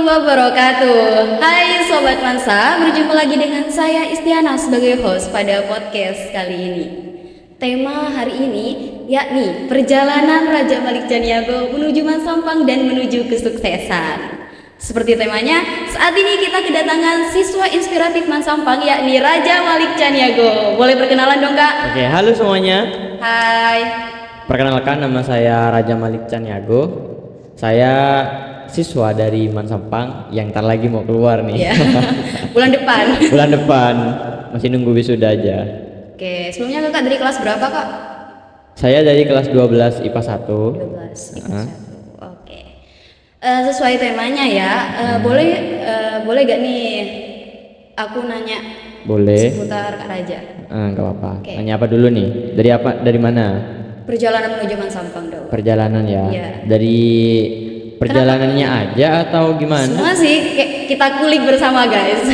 wabarakatuh. Hai Sobat Mansa, berjumpa lagi dengan saya Istiana sebagai host pada podcast kali ini. Tema hari ini yakni perjalanan Raja Malik Caniago menuju Masampang dan menuju kesuksesan. Seperti temanya, saat ini kita kedatangan siswa inspiratif Masampang yakni Raja Malik Caniago. Boleh perkenalan dong Kak? Oke, halo semuanya. Hai. Perkenalkan, nama saya Raja Malik Caniago. Saya siswa dari Masampang yang ntar lagi mau keluar nih. Iya. Bulan depan. Bulan depan, masih nunggu wisuda aja. Oke, sebelumnya Kakak dari kelas berapa Kak? Saya dari kelas 12 IPA 1. 12 IPA 1. Oke. Sesuai temanya ya, boleh gak nih aku nanya Boleh. seputar Kak Raja? Gak apa-apa. Oke. Nanya apa dulu nih? Dari apa? Dari mana? Perjalanan menuju Masampang dong. Perjalanan ya. Iya. Dari perjalanannya aja atau gimana? Semua sih kita kulik bersama guys.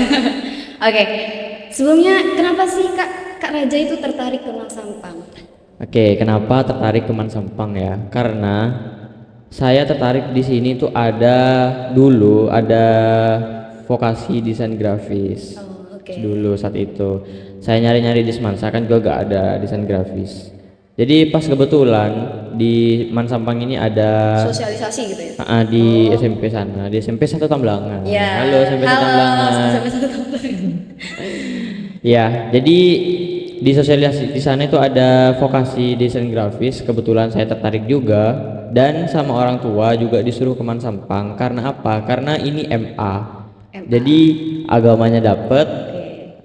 Oke. Sebelumnya kenapa sih Kak Raja itu tertarik ke Masampang? Oke, kenapa tertarik ke Masampang ya? Karena saya tertarik di sini tuh ada vokasi desain grafis. Oh, oke. Dulu saat itu saya nyari-nyari di Semansa kan juga gak ada desain grafis. Jadi pas kebetulan di Masampang ini ada Sosialisasi gitu ya? di SMP sana, di SMP 1 Tamblangan. Ya. Halo SMP 1 Tamblangan. SMP 1 Tamblangan. Ya, jadi di sosialisasi di sana itu ada vokasi desain grafis. Kebetulan saya tertarik juga dan sama orang tua juga disuruh ke Masampang. Karena apa? Karena ini MA. Jadi agamanya dapat,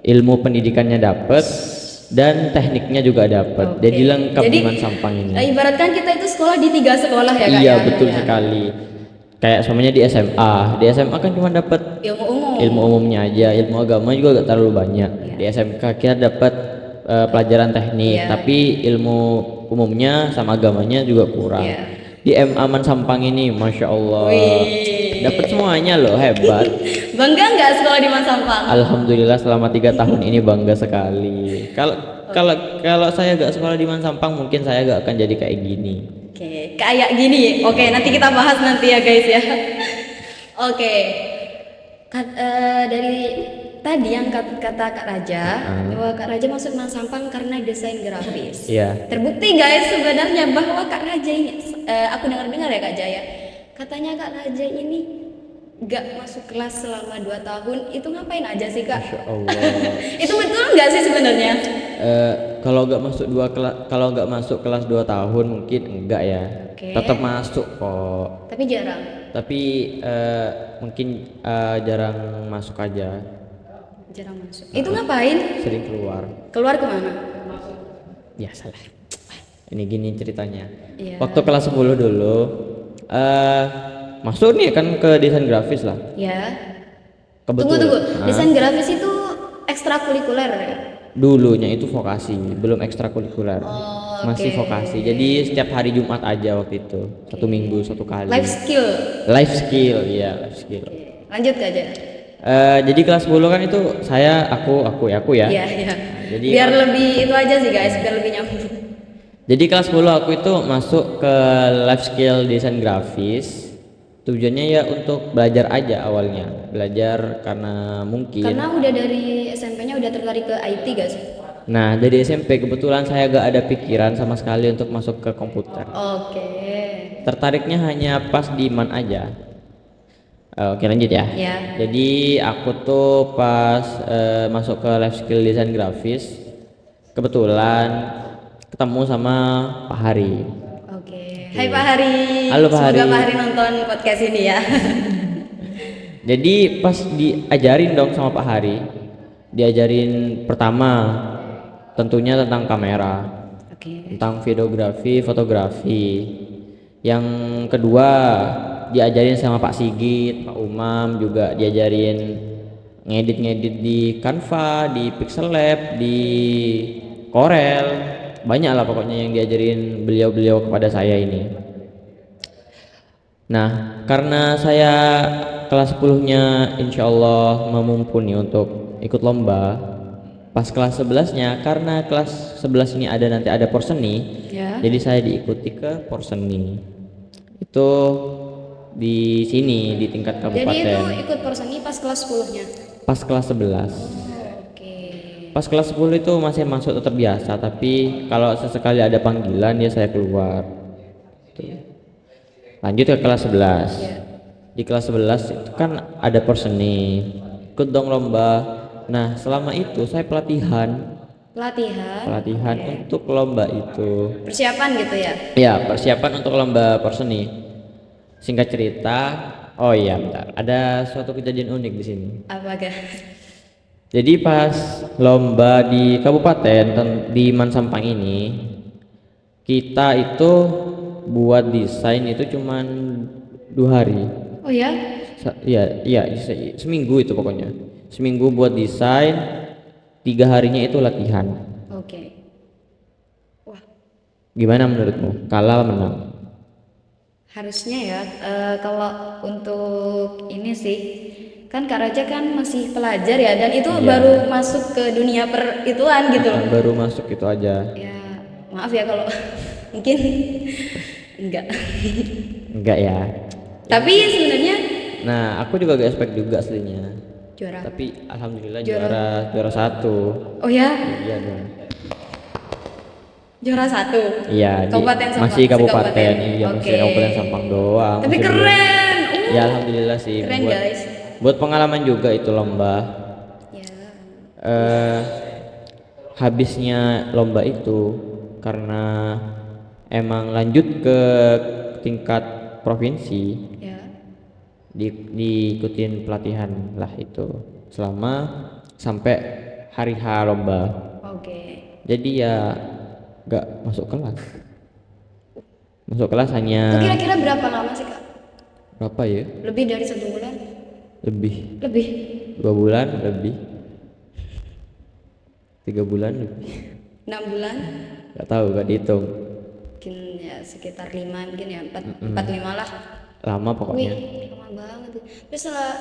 ilmu pendidikannya dapat, dan tekniknya juga dapat. Oke. Jadi lengkap di Masampang ini. Ibaratkan kita itu sekolah di 3 sekolah ya Kak? Iya, ya? betul Ya. sekali. Kayak semuanya di SMA. Di SMA kan cuma dapat Ilmu umum. ilmu umumnya aja, ilmu agama juga gak terlalu banyak. Iya. Di SMK kita dapat pelajaran teknik, Iya. tapi ilmu umumnya sama agamanya juga kurang. Iya. Di MA Masampang ini, masya Allah, Wih. dapat semuanya loh, hebat. Bangga nggak sekolah di Masampang? Alhamdulillah selama 3 tahun ini bangga sekali. Kalau saya gak sekolah di Masampang, mungkin saya gak akan jadi kayak gini. Oke, kayak gini. Oke, nanti kita bahas nanti ya guys ya. Oke. Dari tadi yang kata Kak Raja, bahwa Kak Raja masuk Masampang karena desain grafis. Iya. Terbukti guys sebenarnya bahwa Kak Raja ini, aku dengar ya Kak Jaya, katanya Kak Raja ini gak masuk kelas selama 2 tahun. Itu ngapain aja sih Kak? Masya Allah. Itu betul nggak sih sebenarnya? Kalau nggak masuk kelas 2 tahun mungkin enggak ya. Oke. Tetap masuk kok. Tapi jarang. Tapi mungkin jarang masuk aja. Jarang masuk. Itu ngapain? Sering keluar. Keluar kemana? Ya salah. Ini gini ceritanya. Iya. Waktu kelas 10 dulu masuk nih kan ke desain grafis lah. Ya. Kebetulan. Tunggu. Desain grafis itu ekstrakurikuler ya? Dulunya itu vokasi, belum ekstrakurikuler. Oh, Masih oke. vokasi. Jadi setiap hari Jumat aja waktu itu. 1 minggu 1 kali. Life skill. Life skill, iya life skill. Lanjut Kak aja. Jadi kelas 10 kan itu aku ya. Iya, iya. Jadi- Biar lebih itu aja sih guys, biar lebih nyambung. Jadi kelas 10 aku itu masuk ke life skill desain grafis. Tujuannya ya untuk belajar aja awalnya. Belajar karena mungkin. Karena udah dari SMP-nya udah tertarik ke IT gak sih? Nah, dari SMP kebetulan saya gak ada pikiran sama sekali untuk masuk ke komputer. Oke. Tertariknya hanya pas di MAN aja. Oke, lanjut ya. Ya. Jadi aku tuh pas masuk ke life skill desain grafis, kebetulan ketemu sama Pak Hari. Oke. Hai Pak Hari. Halo, Pak Semoga Hari. Pak Hari nonton podcast ini ya. Jadi pas diajarin dong sama Pak Hari, diajarin pertama tentunya tentang kamera, Oke. tentang videografi, fotografi. Yang kedua diajarin sama Pak Sigit, Pak Umam juga diajarin ngedit di Canva, di Pixel Lab, di Corel, banyak lah pokoknya yang diajarin beliau-beliau kepada saya ini. Nah, karena saya kelas 10-nya insya Allah memumpuni untuk ikut lomba, pas kelas 11-nya karena kelas 11 ini nanti ada porseni, Ya. jadi saya diikuti ke porseni. Itu di sini di tingkat Jadi itu kabupaten. ikut Porseni pas kelas 10-nya. Pas kelas 11. Oke. Pas kelas 10 itu masih masuk tetap biasa, tapi kalau sesekali ada panggilan ya saya keluar. Tuh. Lanjut ke kelas 11. Ya. Di kelas 11 itu kan ada Porseni. Ikut dong lomba. Nah, selama itu saya pelatihan Oke. untuk lomba itu. Persiapan gitu ya. Ya, persiapan untuk lomba Porseni. Singkat cerita, oh iya, bentar. Ada suatu kejadian unik di sini. Apa gak? Jadi pas lomba di kabupaten di Mansampang ini, kita itu buat desain itu cuman 2 hari. Oh ya? Iya, seminggu itu pokoknya. Seminggu buat desain, 3 harinya itu latihan. Oke. Wah, Gimana menurutmu? Kalah menang? harusnya ya kalau untuk ini sih kan Kak Raja kan masih pelajar ya dan itu Iya. baru masuk ke dunia perituan gitu loh. Baru masuk itu aja. Ya, maaf ya kalau mungkin enggak. Enggak ya. Tapi sebenarnya Nah, aku juga gak expect juga aslinya. juara. Tapi alhamdulillah Juara. juara 1. Oh ya, Iya dong. juara 1. Iya, Kabupaten Sampang. masih kabupaten. Sekabupaten. Iya, masih Oke. kabupaten Sampang doang. Tapi Masih belum. keren. Ya alhamdulillah sih. Keren guys. Buat pengalaman juga itu lomba. Ya. eh Habisnya lomba itu karena emang lanjut ke tingkat provinsi, Ya. diikutin pelatihan lah itu selama sampai hari H lomba. Oke. Jadi ya gak masuk kelas. Masuk kelas Itu hanya kira-kira berapa lama sih Kak? berapa ya? Lebih dari 1 bulan? Lebih Lebih. 2 bulan lebih. 3 bulan lebih. 6 bulan? Gak tahu, gak dihitung. Mungkin ya sekitar 5 mungkin ya 4-5 lah. Lama pokoknya. Wih, lama banget tuh. Terus setelah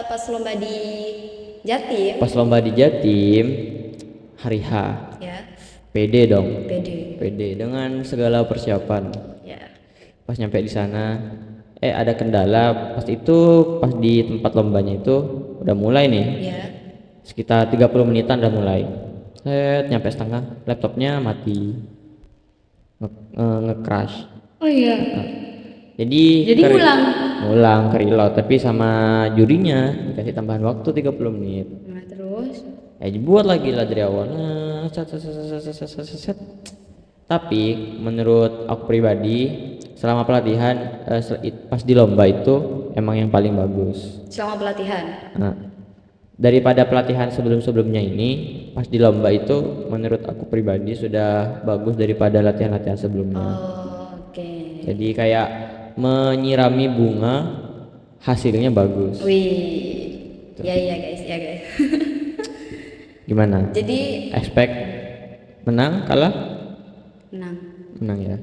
pas lomba di Jatim, Pas lomba di Jatim hari H, ya, pede dong. pede. Pede dengan segala persiapan. Ya. Pas nyampe di sana ada kendala. Pas di tempat lombanya itu udah mulai nih. Ya. Sekitar 30 menitan udah mulai. Nyampe setengah laptopnya mati. Nge-crash. Oh iya. Jadi ngulang ke reload, tapi sama jurinya dikasih tambahan waktu 30 menit. Nah, terus Buat lagi lah dari awal. Set. Tapi menurut aku pribadi selama pelatihan pas di lomba itu emang yang paling bagus. selama pelatihan. Nah, daripada pelatihan sebelum-sebelumnya ini, pas di lomba itu menurut aku pribadi sudah bagus daripada latihan-latihan sebelumnya. Oke. Jadi kayak menyirami bunga, hasilnya bagus. Wih. Ya guys, ya guys. Gimana? Jadi Expect menang, kalah? menang. Menang ya.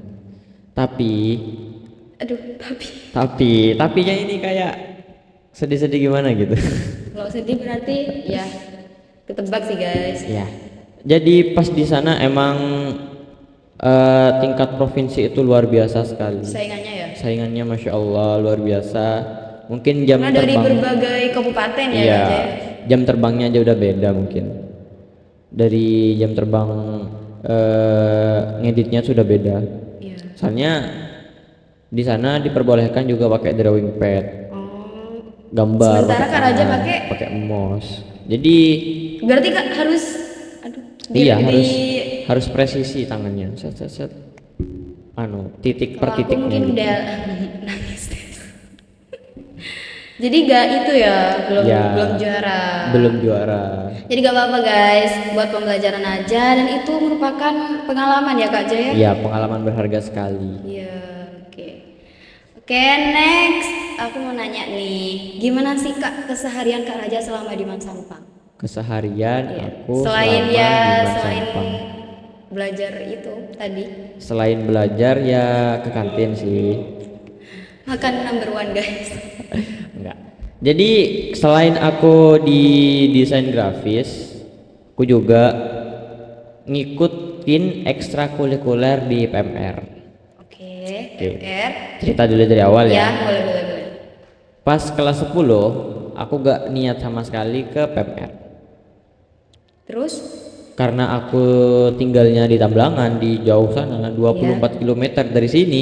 Tapi Aduh, tapi tapinya ini kayak sedih-sedih gimana gitu. kalau sedih berarti ya ketebak sih guys. Ya. Jadi pas di sana emang tingkat provinsi itu luar biasa sekali. Saingannya ya. Saingannya masya Allah luar biasa. Mungkin jam Karena dari terbang. berbagai kabupaten ya Iya. guys ya. Jam terbangnya aja udah beda mungkin. Dari jam terbang ngeditnya sudah beda. Iya. Soalnya di sana diperbolehkan juga pakai drawing pad, Oh. gambar. Sementara Kak Raja tangan, pakai pakai mouse. Jadi berarti Kak harus aduh iya harus presisi tangannya. Set. Titik per kalau aku titiknya. mungkin gitu. udah nangis deh. Jadi gak itu ya Ya, belum juara. Belum juara. Jadi gak apa-apa guys, buat pembelajaran aja dan itu merupakan pengalaman ya Kak Jaya. Iya, pengalaman berharga sekali. Iya, oke. Oke, next aku mau nanya nih, gimana sih Kak keseharian Kak Raja selama di Mansampang? Keseharian Iya. aku Selain selama ya di selain Mansampang. belajar itu tadi, Selain belajar ya ke kantin sih. makan number one guys. Enggak. Jadi selain aku di desain grafis, aku juga ngikutin ekstrakurikuler di PMR. Oke, PR. Cerita dulu dari awal Ya, ya. boleh. Pas kelas 10 aku gak niat sama sekali ke PMR Terus? karena aku tinggalnya di Tamblangan di jauh sana 24 km dari sini.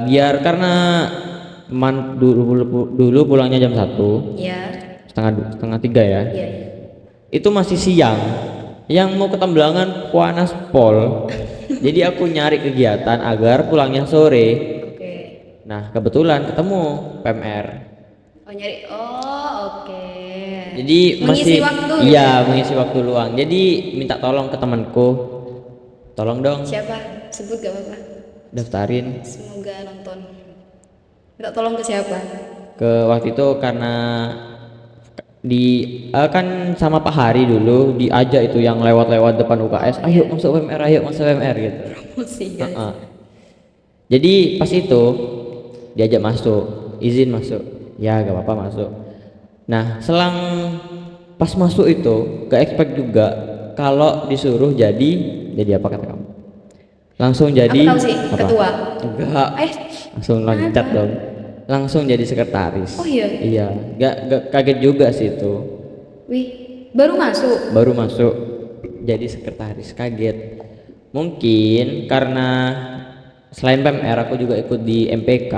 Biar karena dulu pulangnya jam 1 Iya. setengah 3 ya. Iya. Itu masih siang, yang mau ke Tamblangan panas pol. Jadi aku nyari kegiatan agar pulangnya sore. Oke. Nah kebetulan ketemu PMR. Oh nyari. Oh oke. Jadi Mengisi masih waktu. iya mengisi waktu luang. Jadi minta tolong ke temanku, tolong dong Siapa? Sebut gak apa-apa. daftarin Semoga nonton. Minta tolong ke siapa? ke waktu itu karena di kan sama Pak Hari dulu diajak itu yang lewat-lewat depan UKS, ayo masuk PMR, ayo masuk PMR gitu. Promosi guys. Heeh. Jadi pas itu diajak masuk, izin masuk, ya gak apa-apa masuk. Nah selang pas masuk itu gak expect juga kalau disuruh jadi apa kata kamu? Langsung jadi Aku tahu sih, apa? ketua. Enggak, Eh, langsung loncat dong, langsung jadi sekretaris. Oh iya? Iya, gak kaget juga sih itu, wih, baru masuk. baru masuk jadi sekretaris, kaget. Mungkin karena selain PMR aku juga ikut di MPK.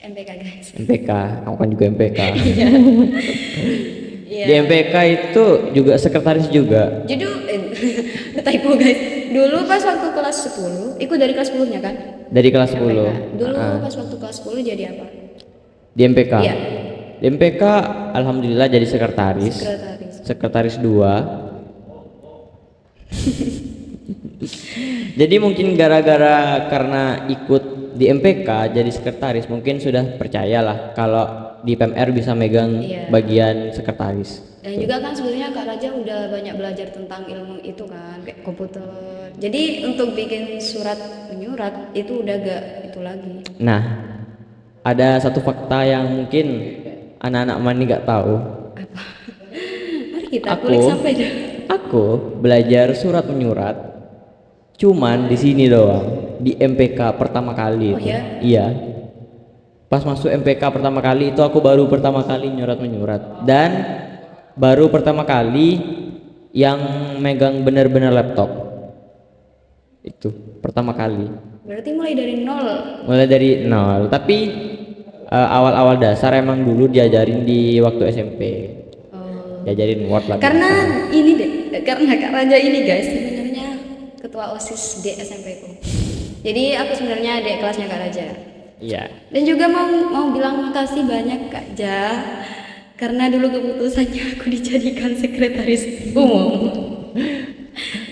MPK guys. MPK, aku kan juga MPK. Iya. Di MPK itu juga sekretaris juga. Jadi typo guys. Dulu pas waktu kelas 10, ikut dari kelas 10-nya kan? Dari kelas 10. MPK. Dulu Ah, pas waktu kelas 10 jadi apa? di MPK. Iya. Di MPK alhamdulillah jadi sekretaris. Sekretaris. Sekretaris 2. Jadi mungkin gara-gara karena ikut di MPK jadi sekretaris mungkin sudah percayalah kalau di PMR bisa megang Iya. bagian sekretaris. Dan juga kan sebenarnya Kak Raja udah banyak belajar tentang ilmu itu kan, kayak komputer. Jadi untuk bikin surat menyurat itu udah gak itu lagi. Nah, ada satu fakta yang mungkin anak-anak Mani gak tahu. Mari kita Aku- kulik sampai dah. Aku belajar surat menyurat cuman di sini doang, di MPK pertama kali Oh itu. ya? Iya. Pas masuk MPK pertama kali itu aku baru pertama kali nyurat menyurat dan baru pertama kali yang megang benar-benar laptop. Itu pertama kali. Berarti mulai dari nol. Mulai dari nol, tapi awal-awal dasar emang dulu diajarin di waktu SMP. Oh. Diajarin Word lah. Karena ini deh, karena Kak Raja ini guys sebenarnya ketua OSIS di SMP ku. Jadi aku sebenarnya adik kelasnya Kak Raja. Iya. Dan juga mau bilang makasih banyak Kak Ja karena dulu keputusannya aku dijadikan sekretaris umum.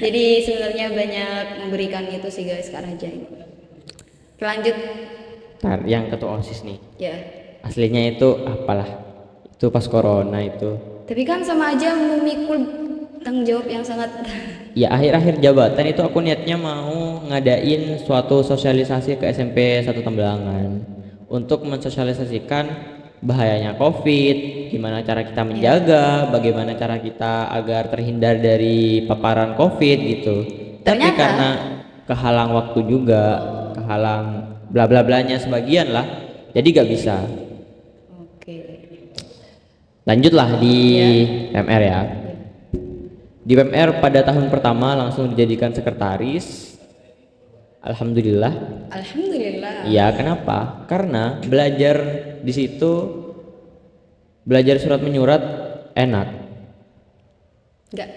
Jadi sebenarnya banyak memberikan itu sih guys Kak Raja ini. Lanjut Ntar yang ketua OSIS nih. ya. Aslinya itu apalah? Itu pas corona itu. Tapi kan sama aja memikul tanggung jawab yang sangat Ya akhir-akhir jabatan itu aku niatnya mau ngadain suatu sosialisasi ke SMP 1 Tamblangan untuk mensosialisasikan bahayanya COVID, gimana cara kita menjaga, bagaimana cara kita agar terhindar dari paparan COVID gitu. Tapi Ternyata- karena kehalang waktu juga, kehalang bla bla blanya sebagian lah, jadi gak bisa. Oke. Lanjutlah di PMR ya. Di PMR pada tahun pertama langsung dijadikan sekretaris. Alhamdulillah. Alhamdulillah. Iya, kenapa? Karena belajar di situ, belajar surat menyurat enak. Enggak.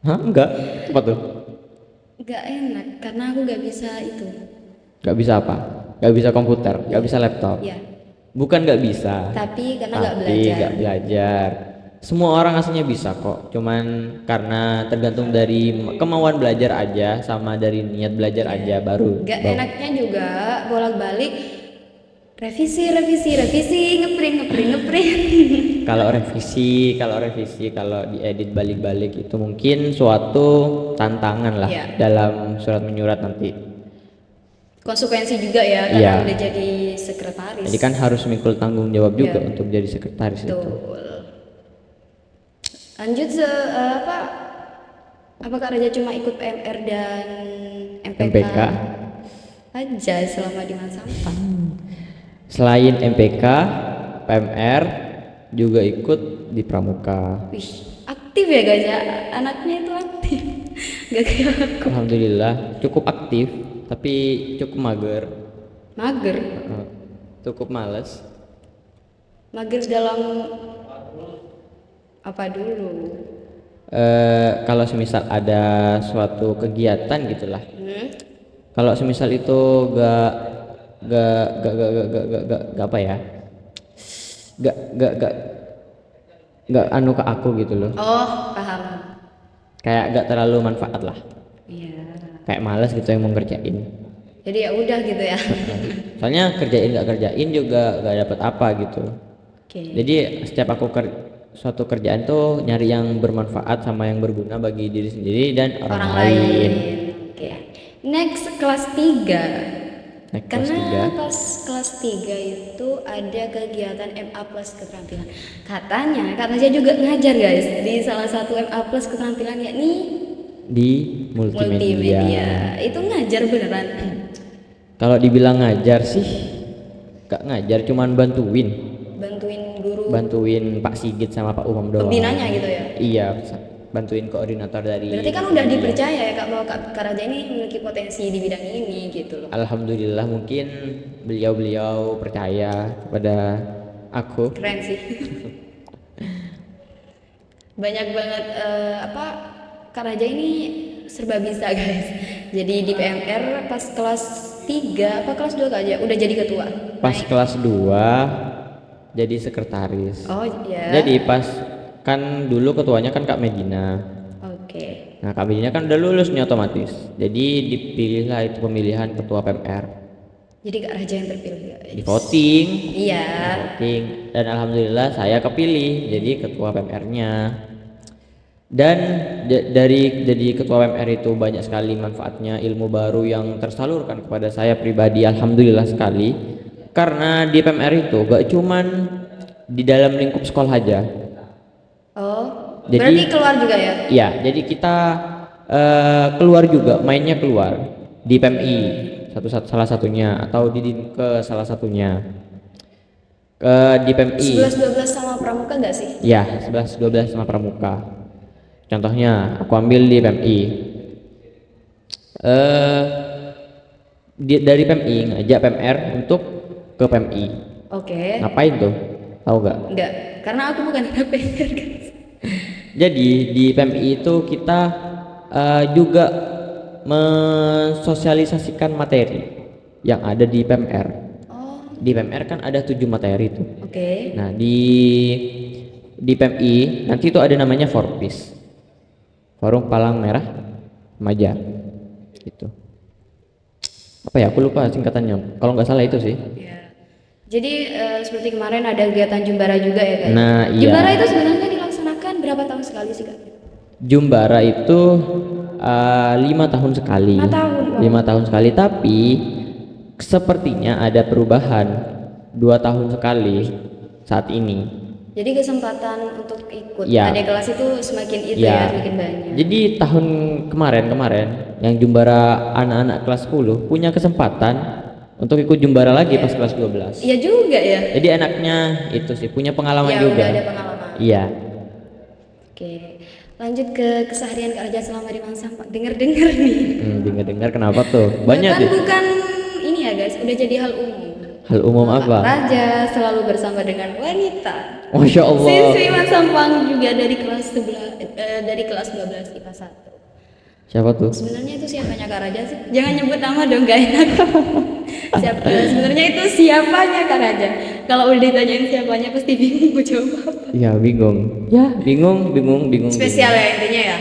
Hah? Enggak? Apa tuh? Enggak enak karena aku gak bisa itu. Gak bisa apa? Gak bisa komputer, gak bisa laptop. Ya. Bukan gak bisa, Tapi karena gak tapi belajar. gak belajar. Semua orang aslinya bisa kok, cuman karena tergantung dari kemauan belajar aja sama dari niat belajar aja baru. Gak enaknya juga bolak-balik revisi ngeprint. Kalau revisi, kalau diedit balik-balik itu mungkin suatu tantangan lah Iya. dalam surat menyurat nanti. Konsekuensi juga ya karena Iya. udah jadi sekretaris. Jadi kan harus mikul tanggung jawab juga Iya. untuk jadi sekretaris itu. Betul. Lanjut apa Kak Raja cuma ikut PMR dan MPK, MPK. aja selama di Mansampang? Selain MPK, PMR juga ikut di Pramuka. Wih, aktif ya guys ya. Anaknya itu aktif. Gak kayak aku. Alhamdulillah cukup aktif, tapi cukup mager, Mager. cukup males. Mager dalam apa dulu? Kalau semisal ada suatu kegiatan gitulah. Hmm? Kalau semisal itu gak apa ya? Gak anu ke aku gitu loh. Oh, paham. Kayak gak terlalu manfaat lah. Iya. Kayak males gitu yang mau ngerjain. Jadi ya udah gitu ya. Soalnya kerjain gak kerjain juga gak dapat apa gitu. Oke. Jadi setiap aku suatu kerjaan tuh nyari yang bermanfaat sama yang berguna bagi diri sendiri dan orang lain. Oke. Next kelas 3. Naik kelas Karena 3. pas kelas 3 itu ada kegiatan MA plus keterampilan. Katanya Kak Naja juga ngajar guys di salah satu MA plus keterampilan yakni Di multimedia. Itu ngajar beneran. Kalau dibilang ngajar sih gak ngajar, cuman Bantuin guru bantuin Pak Sigit sama Pak Umam doang. pembinanya gitu ya. Iya, bantuin koordinator dari. Berarti kan udah dipercaya ya Kak bahwa Kak Raja ini memiliki potensi di bidang ini gitu loh. Alhamdulillah mungkin beliau percaya kepada aku. Keren sih. Banyak banget Kak Raja ini serba bisa guys. Jadi di PMR pas kelas 3 apa kelas 2 Kak Raja udah jadi ketua. Pas kelas 2 jadi sekretaris. Oh iya. Jadi pas kan dulu ketuanya kan Kak Medina. Oke. Nah, Kak Medina kan udah lulus nih otomatis. Jadi dipilihlah itu pemilihan ketua PMR. Jadi Kak Raja yang terpilih guys. Di voting. Iya. Voting. Dan alhamdulillah saya kepilih jadi ketua PMR-nya. Dan dari jadi ketua PMR itu banyak sekali manfaatnya, ilmu baru yang tersalurkan kepada saya pribadi, alhamdulillah sekali. Karena di PMR itu gak cuman di dalam lingkup sekolah aja. Oh. Jadi, berarti keluar juga ya? Iya, jadi kita keluar juga, mainnya keluar di PMI salah satunya atau ke salah satunya. Di PMI 11-12 sama Pramuka gak sih? ya 11-12 sama Pramuka. Contohnya aku ambil di PMI, dari PMI ngajak PMR untuk ke PMI. Oke. Ngapain tuh? Tahu gak? Enggak, karena aku bukan anak PMR guys. Jadi di PMI itu kita juga mensosialisasikan materi yang ada di PMR. Oh. Di PMR kan ada 7 materi itu. Oke. Nah di PMI nanti itu ada namanya Forpis, Forum Palang Merah Remaja. Itu apa ya? Aku lupa singkatannya. Kalau nggak salah itu sih. Ya. Jadi seperti kemarin ada kegiatan Jumbara juga ya Kak? Nah, iya. Jumbara itu sebenarnya dilaksanakan berapa tahun sekali sih Kak? Jumbara itu 5 tahun sekali. 5 tahun. 5 tahun sekali, tapi sepertinya ada perubahan 2 tahun sekali saat ini. Jadi kesempatan untuk ikut Ya. adik kelas itu semakin itu Ya. ya, semakin banyak. Jadi tahun kemarin yang Jumbara anak-anak kelas 10 punya kesempatan untuk ikut Jumbara lagi pas kelas 12. Iya juga ya. Jadi enaknya itu sih punya pengalaman Ya juga. udah ada pengalaman. Iya. Oke. Lanjut ke keseharian Kak Raja selama di Sampang. Dengar-dengar nih. Dengar-dengar kenapa tuh? Banyak Bahkan tuh. bukan ini ya guys, udah jadi hal umum. Hal umum apa? Raja selalu bersama dengan wanita. Masya Allah. Siswi Sampang juga dari kelas 12 IPA 1. Siapa tuh? Sebenarnya itu siapanya Kak Raja sih? Jangan nyebut nama dong, gak enak. Sebenarnya itu siapanya Kak Raja? Kalau udah ditanyain siapanya pasti bingung mau jawab apa. Ya bingung. Ya bingung. Spesial ya intinya ya.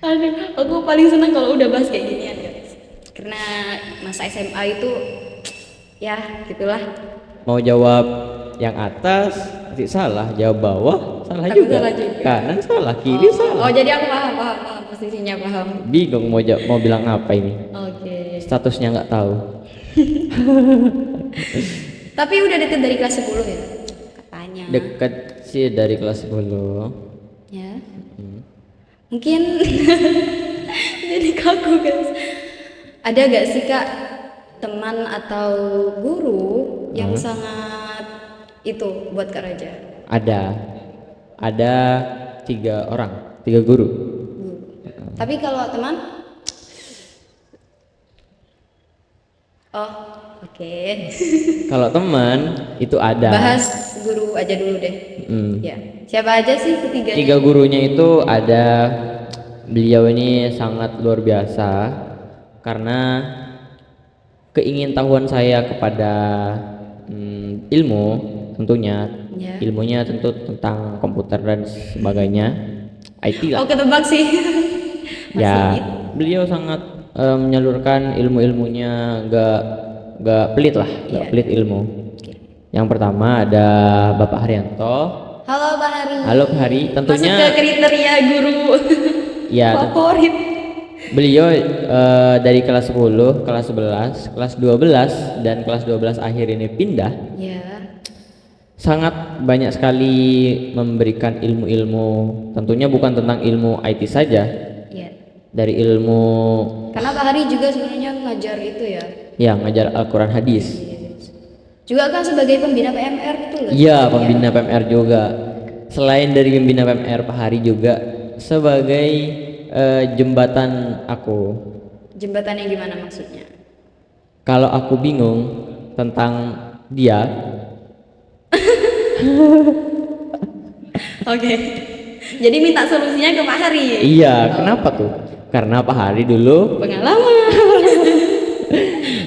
Aduh, aku paling senang kalau udah bahas kayak ginian guys. Karena masa SMA itu ya gitulah. Mau jawab yang atas nanti salah, jawab bawah salah Aku juga. salah juga. Kanan salah, kiri salah. Oh jadi aku paham posisinya paham. Bingung mau bilang apa ini. Oke. Statusnya nggak tahu. Tapi udah deket dari kelas 10 ya? Katanya. Deket sih dari kelas 10. Ya. Mungkin jadi kaku guys. ada gak sih Kak teman atau guru yang sangat itu buat Kak Raja? Ada 3 orang, 3 guru. Tapi kalau teman? Oh, oke. Kalau teman itu ada. Bahas guru aja dulu deh. Ya. Siapa aja sih ketiganya? 3 gurunya itu ada. Beliau ini sangat luar biasa karena keingintahuan saya kepada ilmu tentunya. Ya. Ilmunya tentu tentang komputer dan sebagainya, IT lah. Oh, ketebak sih. Ya, beliau sangat menyalurkan ilmu-ilmunya, gak pelit lah, gak pelit ilmu. Yang pertama ada Bapak Haryanto. Halo Pak Hari. Halo Pak Hari, tentunya masuk ke kriteria guru ya, favorit. beliau dari kelas 10, kelas 11, kelas 12 dan kelas 12 akhir ini pindah. Ya. Sangat banyak sekali memberikan ilmu-ilmu, tentunya bukan tentang ilmu IT saja. Ya. Dari ilmu, Karena Pak Hari juga sebenarnya ngajar itu ya. ya, ngajar Al-Quran hadis. Juga kan sebagai pembina PMR betul nggak? Iya, pembina PMR juga. Selain dari pembina PMR, Pak Hari juga sebagai jembatan aku. Jembatan yang gimana maksudnya? Kalau aku bingung tentang dia, Oke. Jadi minta solusinya ke Pak Hari. iya, kenapa tuh? Karena Pak Hari dulu Pengalaman.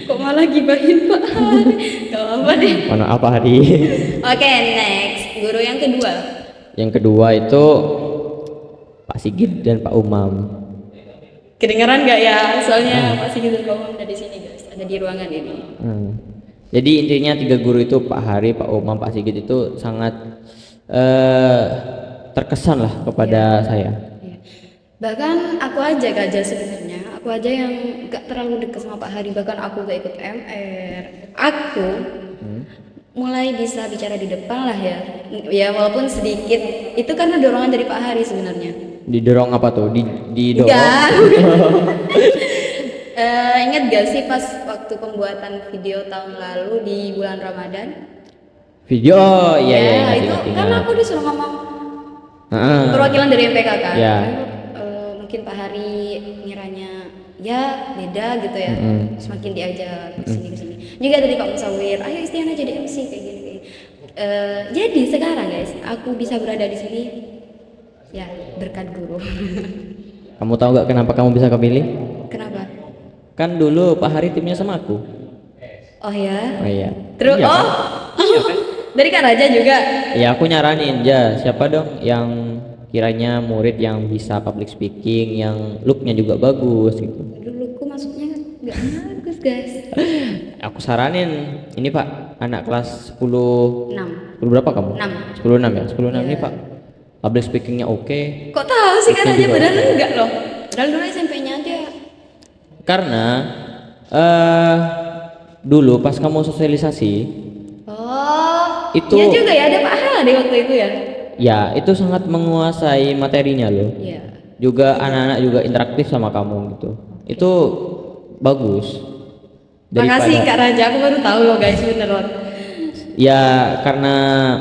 Kok malah gibahin Pak Hari? Gak apa deh. mana apa Hari? Oke, next. Guru yang kedua. Yang kedua itu Pak Sigit dan Pak Umam. Kedengeran gak ya? Soalnya Pak Sigit dan Pak Umam ada di sini guys. Ada di ruangan ini. Jadi intinya 3 guru itu, Pak Hari, Pak Umam, Pak Sigit itu sangat terkesan lah kepada saya. Iya. Bahkan aku aja sebenarnya. Aku aja yang gak terlalu dekat sama Pak Hari. Bahkan aku gak ikut MR. Aku mulai bisa bicara di depan lah ya. Ya walaupun sedikit. Itu karena dorongan dari Pak Hari sebenarnya. Didorong apa tuh? Didorong? Enggak. Ingat gak sih pas waktu pembuatan video tahun lalu di bulan Ramadan? Video, oh, iya, ya, ingat, itu ingat. karena aku disuruh ngomong Heeh. perwakilan dari MPK kan. Ya. Mungkin Pak Hari ngiranya ya beda gitu ya. Semakin diajak kesini. Juga dari Pak Musawir, ayo Istiana jadi MC kayak gini. Jadi sekarang guys, aku bisa berada di sini ya berkat guru. Kamu tahu nggak kenapa kamu bisa kepilih? Kenapa? Kan dulu Pak Hari timnya sama aku. Oh ya. Oh iya. Terus Iya, kan? dari Kak Raja juga. Ya aku nyaranin siapa dong yang kiranya murid yang bisa public speaking, yang looknya juga bagus gitu. Duluku masuknya nggak bagus guys. Aku saranin ini Pak, anak kelas 10 6. 10 berapa kamu? 6. 10 6 ya? 10 6 Iya. ini Pak. Public speakingnya oke. Kok tahu sih Kak Itu Raja juga padahal oke. enggak loh. Padahal dulu SMP-nya aja. Karena dulu pas kamu sosialisasi Oh. Itu- Iya juga ya ada Pak Hadi waktu itu ya. ya itu sangat menguasai materinya loh. Iya. Juga anak-anak juga interaktif sama kamu gitu. Itu bagus. Makasih Kak Raja, aku baru tahu loh guys beneran. Ya karena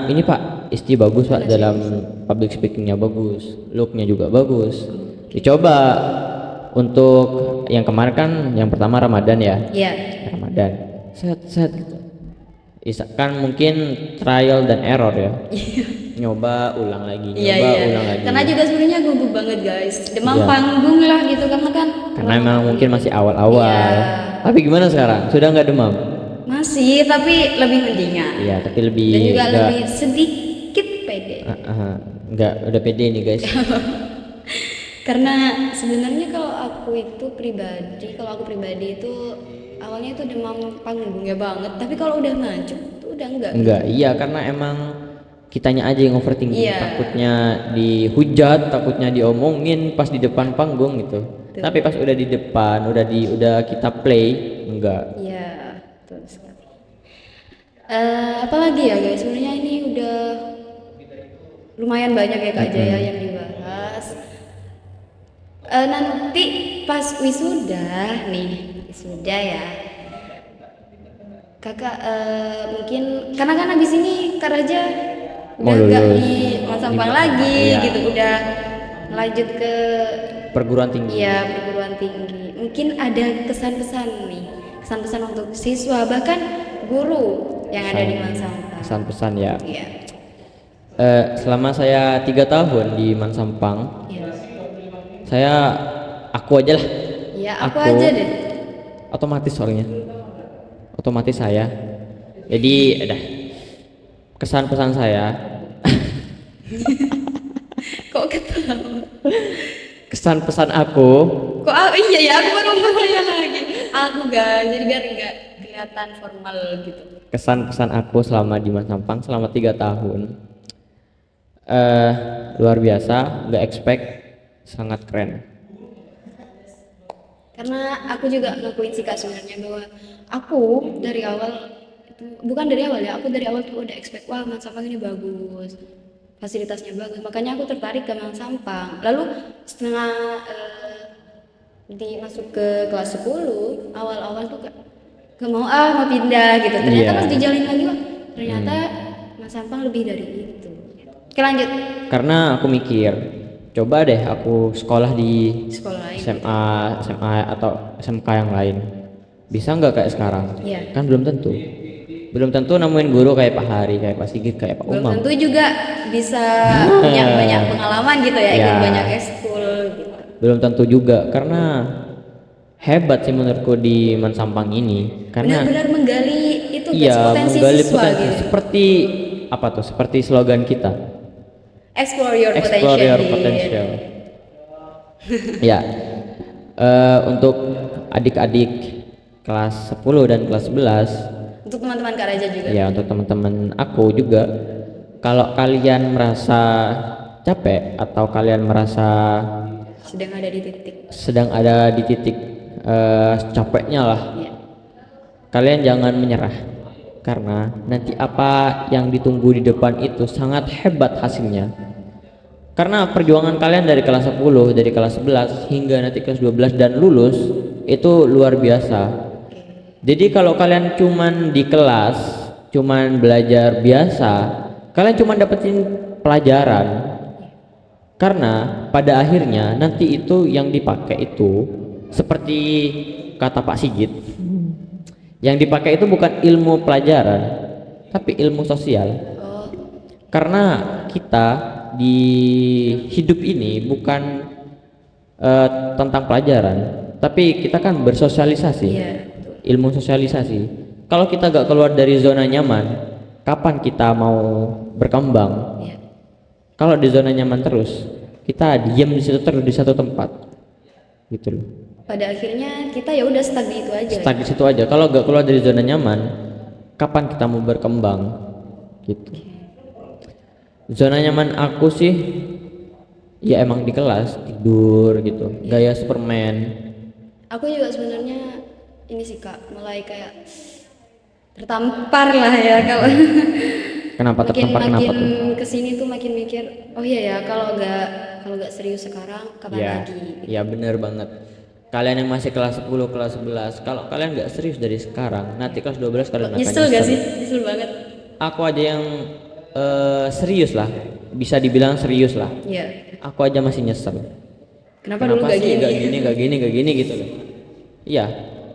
ini Pak Isti bagus Pak dalam public speakingnya bagus, looknya juga bagus. Dicoba untuk yang kemarin kan yang pertama Ramadan ya. Iya. Ramadan. Set gitu. Kan mungkin trial dan error ya. Nyoba ulang lagi, Iya nyoba iya. ulang lagi. Karena juga sebenarnya gugup banget guys. Demam Iya. panggung lah gitu karena kan. Karena emang mungkin masih awal-awal. Iya. Tapi gimana sekarang? Sudah nggak demam? Masih tapi lebih mendingan. Iya, tapi lebih Dan juga nggak- lebih sedikit pede. nggak udah pede nih guys. Karena sebenarnya kalau aku pribadi itu awalnya itu demam panggungnya banget, tapi kalau udah maju tuh udah enggak. Enggak, iya karena emang kitanya aja yang overthinking, Iya. takutnya dihujat, takutnya diomongin pas di depan panggung gitu. Betul. Tapi pas udah di depan, udah kita play, enggak. Iya, betul sekali. Apalagi ya guys, sebenarnya ini udah lumayan banyak ya Kak Jaya yang dibahas. Nanti pas wisuda nih, sudah ya. Kakak mungkin karena kan abis ini Kak Raja Mau udah gak lulus di Masampang di- lagi iya. gitu, udah lanjut ke perguruan tinggi. ya perguruan tinggi. Mungkin ada kesan-pesan nih, kesan-pesan untuk siswa bahkan guru yang ada di Masampang. Pesan-pesan ya. Iya. Selama saya 3 tahun di Mansampang, Iya. saya aku aja lah. Ya, aku aja deh. Otomatis soalnya. Otomatis saya. Jadi ada kesan pesan saya. Kok ketawa? Kesan pesan aku, Kok iya ya, aku baru mau tanya lagi. Aku guys, jadi biar nggak kelihatan formal gitu. kesan pesan aku selama di Mansampang selama 3 tahun. Luar biasa, nggak expect, sangat keren. Karena aku juga ngakuin sih Kak sebenarnya bahwa aku dari awal itu bukan dari awal ya, aku dari awal tuh udah expect wah Masampang ini bagus, fasilitasnya bagus, makanya aku tertarik ke Masampang. Lalu setengah masuk ke kelas 10 awal-awal tuh gak mau mau pindah gitu. Ternyata Iya. pas dijalin lagi wah ternyata Masampang lebih dari itu. Oke lanjut Karena aku mikir, coba deh aku sekolah di sekolah lain. SMA atau SMK yang lain. Bisa nggak kayak sekarang? Iya. Kan belum tentu. Belum tentu nemuin guru kayak Pak Hari, kayak Pak Sigit, kayak Pak Belum Umam. tentu juga bisa punya banyak pengalaman gitu ya, ikut Ya. banyak ekskul gitu. Belum tentu juga, karena hebat sih menurutku di Mansampang ini. Karena Benar-benar menggali itu guys, iya, potensi menggali siswa potensi gitu. seperti apa tuh? Seperti slogan kita. Explore your Explore potential. your Dit. potential. Ya, untuk adik-adik kelas 10 dan kelas 11, Untuk teman-teman Kak Raja juga. ya untuk teman-teman aku juga, kalau kalian merasa capek atau kalian merasa Sedang ada di titik. sedang ada di titik capeknya lah, Ya. kalian jangan menyerah, karena nanti apa yang ditunggu di depan itu sangat hebat hasilnya. Karena perjuangan kalian dari kelas 10, dari kelas 11 hingga nanti kelas 12 dan lulus itu luar biasa. Jadi kalau kalian cuman di kelas, cuman belajar biasa, kalian cuman dapetin pelajaran. Karena pada akhirnya nanti itu yang dipakai itu seperti kata Pak Sigit, yang dipakai itu bukan ilmu pelajaran, tapi ilmu sosial. Oh, Karena kita di hidup ini bukan tentang pelajaran, tapi kita kan bersosialisasi. iya. Ilmu sosialisasi. Kalau kita gak keluar dari zona nyaman, kapan kita mau berkembang? Iya. Kalau di zona nyaman terus, kita diam di situ terus di satu tempat, gitu loh. Pada akhirnya kita ya udah stuck di itu aja. Stuck di situ aja. Kalau gak keluar dari zona nyaman, kapan kita mau berkembang? Gitu. Zona nyaman aku sih, ya emang di kelas tidur gitu, gaya Superman. Aku juga sebenarnya ini sih Kak, mulai kayak tertampar lah ya kalau Kenapa tertampar? Kenapa makin tuh? kesini tuh makin mikir oh iya ya kalau nggak serius sekarang kapan Ya, lagi. ya bener banget. Kalian yang masih kelas 10, kelas 11, kalau kalian nggak serius dari sekarang, nanti kelas 12 kalian akan Nyesel gak sih? Nyesel banget. Aku aja yang serius lah, bisa dibilang serius lah. Iya. Aku aja masih nyesel. Kenapa dulu Kenapa gak sih gini? gak gini gitu loh. Iya,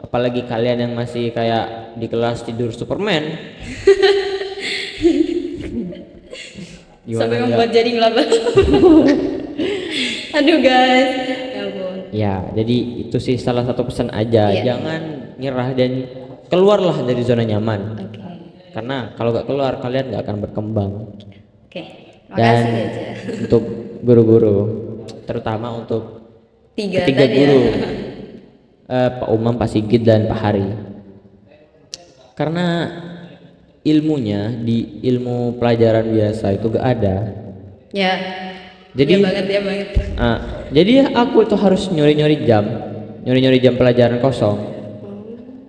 apalagi kalian yang masih kayak di kelas tidur Superman. Sampai nggak? membuat jadi ngelabak. Aduh guys. Ya ampun. Ya, jadi itu sih salah satu pesan aja. Iya. Jangan nyerah dan keluarlah dari zona nyaman. Oke. Karena kalau nggak keluar kalian nggak akan berkembang. Oke. Dan Makasih aja. untuk guru-guru, terutama untuk Tiga ketiga tadi guru, ya. Pak Umam, Pak Sigit, dan Pak Hari. Karena ilmunya di ilmu pelajaran biasa itu gak ada. Ya. Jadi- ya banget. Jadi aku itu harus nyuri-nyuri jam pelajaran kosong.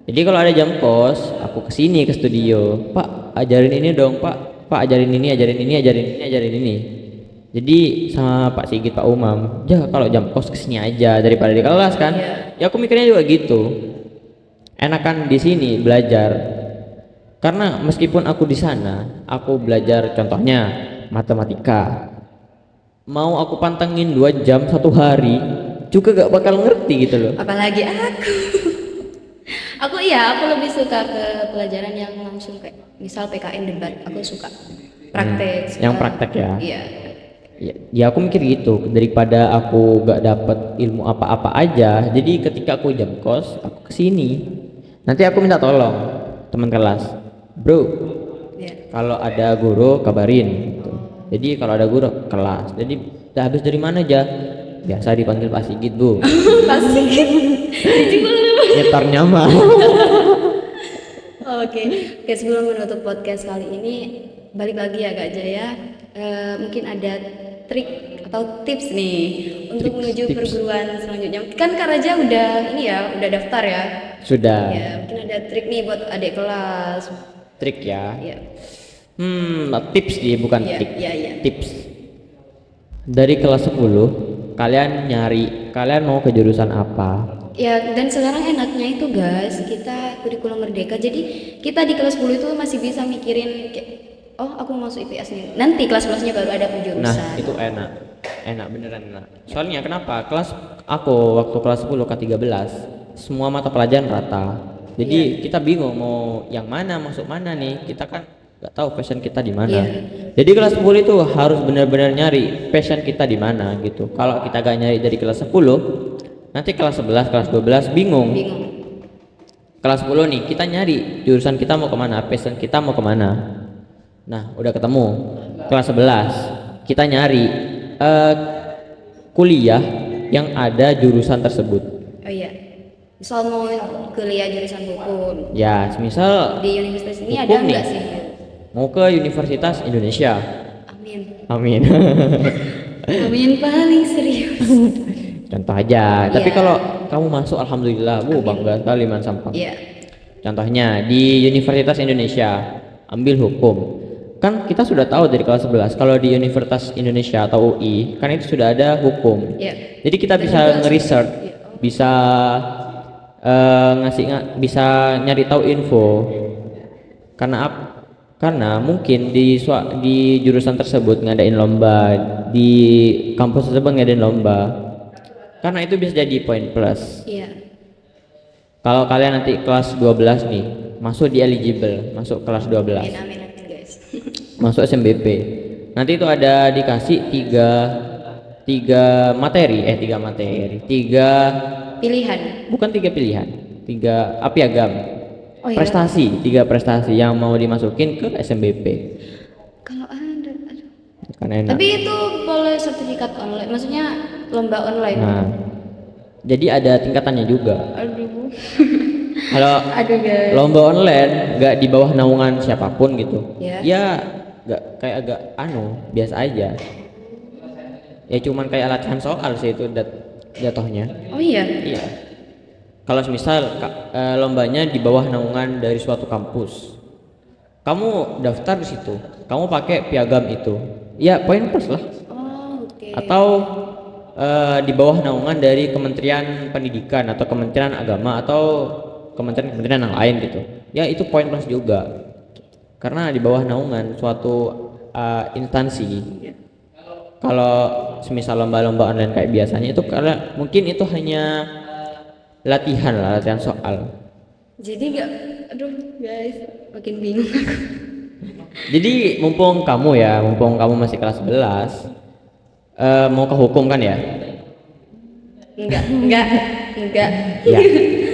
Jadi kalau ada jam kos, aku kesini ke studio, Pak ajarin ini dong, Pak ajarin ini, ajarin ini, ajarin ini, ajarin ini. Jadi sama Pak Sigit, Pak Umam, ya kalau jam kos kesini aja daripada di kelas kan. Iya. Ya aku mikirnya juga gitu. enakan di sini belajar. Karena meskipun aku di sana, aku belajar contohnya matematika. Mau aku pantengin 2 jam 1 hari juga gak bakal ngerti gitu loh. Apalagi aku. Aku lebih suka ke pelajaran yang langsung kayak misal PKN debat, aku suka. Praktek. Yang praktek ya. Iya. Ya aku mikir gitu, daripada aku gak dapet ilmu apa-apa aja. Jadi ketika aku jam kos, aku kesini. Nanti aku minta tolong teman kelas, bro, Iya. kalau ada guru kabarin gitu. Jadi kalau ada guru kelas. Jadi udah habis dari mana aja? Biasa dipanggil Pak Sigit, Bu. Pasti. Nyetarnya mah. Oke, sebelum menutup podcast kali ini, balik lagi ya Kak Jaya. Mungkin ada trik atau tips nih untuk menuju tips. perguruan selanjutnya. Kan Kak Raja udah udah daftar ya. Sudah. Ya, mungkin ada trik nih buat adik kelas. Trik ya. Ya, Tips sih bukan Iya, trik. iya. Tips. Dari kelas 10, kalian mau ke jurusan apa? ya dan sekarang enaknya itu guys, kita kurikulum merdeka. Jadi kita di kelas 10 itu masih bisa mikirin kayak, oh aku mau masuk IPS nih. Nanti kelas 11-nya baru ada penjurusan. Nah, itu enak. Enak beneran enak. Soalnya kenapa? Aku waktu kelas 10 K13, semua mata pelajaran rata. Jadi kita bingung mau yang mana, masuk mana nih. Kita kan nggak tahu passion kita di mana. Jadi kelas 10 itu harus benar-benar nyari passion kita di mana gitu. Kalau kita gak nyari dari kelas 10, nanti kelas 11, kelas 12 bingung. Kelas 10 nih kita nyari jurusan kita mau kemana, passion kita mau kemana. Nah udah ketemu. Kelas 11 kita nyari kuliah yang ada jurusan tersebut. Oh iya. Misal mau kuliah jurusan hukum. Ya semisal Di universitas ini hukum ada nih. enggak sih? Mau ke Universitas Indonesia. Amin. Amin. Amin paling serius. Contoh aja. Tapi Iya. kalau kamu masuk alhamdulillah, bangga sekali Man Sampang. Iya. Contohnya di Universitas Indonesia ambil hukum. Kan kita sudah tahu dari kelas 11 kalau di Universitas Indonesia atau UI kan itu sudah ada hukum. Iya. Jadi kita Dan bisa juga- nge-research, Iya. bisa bisa nyari tahu info. Karena mungkin di jurusan tersebut ngadain lomba, di kampus tersebut ngadain lomba. Karena itu bisa jadi poin plus. Iya. Kalau kalian nanti kelas 12 nih, masuk di eligible, masuk kelas 12. Amin guys. Masuk SMBP. Nanti itu ada dikasih tiga materi, Pilihan. bukan 3 pilihan, 3 piagam. Oh iya. Tiga prestasi yang mau dimasukin ke SMBP. Kalau ada, aduh. Kan enak. Tapi itu boleh sertifikat online, maksudnya lomba online. Nah, jadi ada tingkatannya juga. Aduh. Kalau Aduh guys. lomba online nggak di bawah naungan siapapun gitu, Ya. ya nggak kayak agak biasa aja. Ya cuman kayak latihan soal sih itu jatuhnya. Oh iya. Iya. Kalau misal lombanya di bawah naungan dari suatu kampus, kamu daftar di situ, kamu pakai piagam itu, ya poin plus lah. Oh, oke. Atau di bawah naungan dari Kementerian Pendidikan atau Kementerian Agama atau kementerian yang lain gitu, ya itu poin plus juga. Karena di bawah naungan suatu instansi. Kalau semisal lomba-lomba online kayak biasanya itu karena mungkin itu hanya latihan soal. Jadi nggak, aduh guys, makin bingung aku. Jadi mumpung kamu masih kelas 11, mau ke hukum kan ya? Enggak. Ya.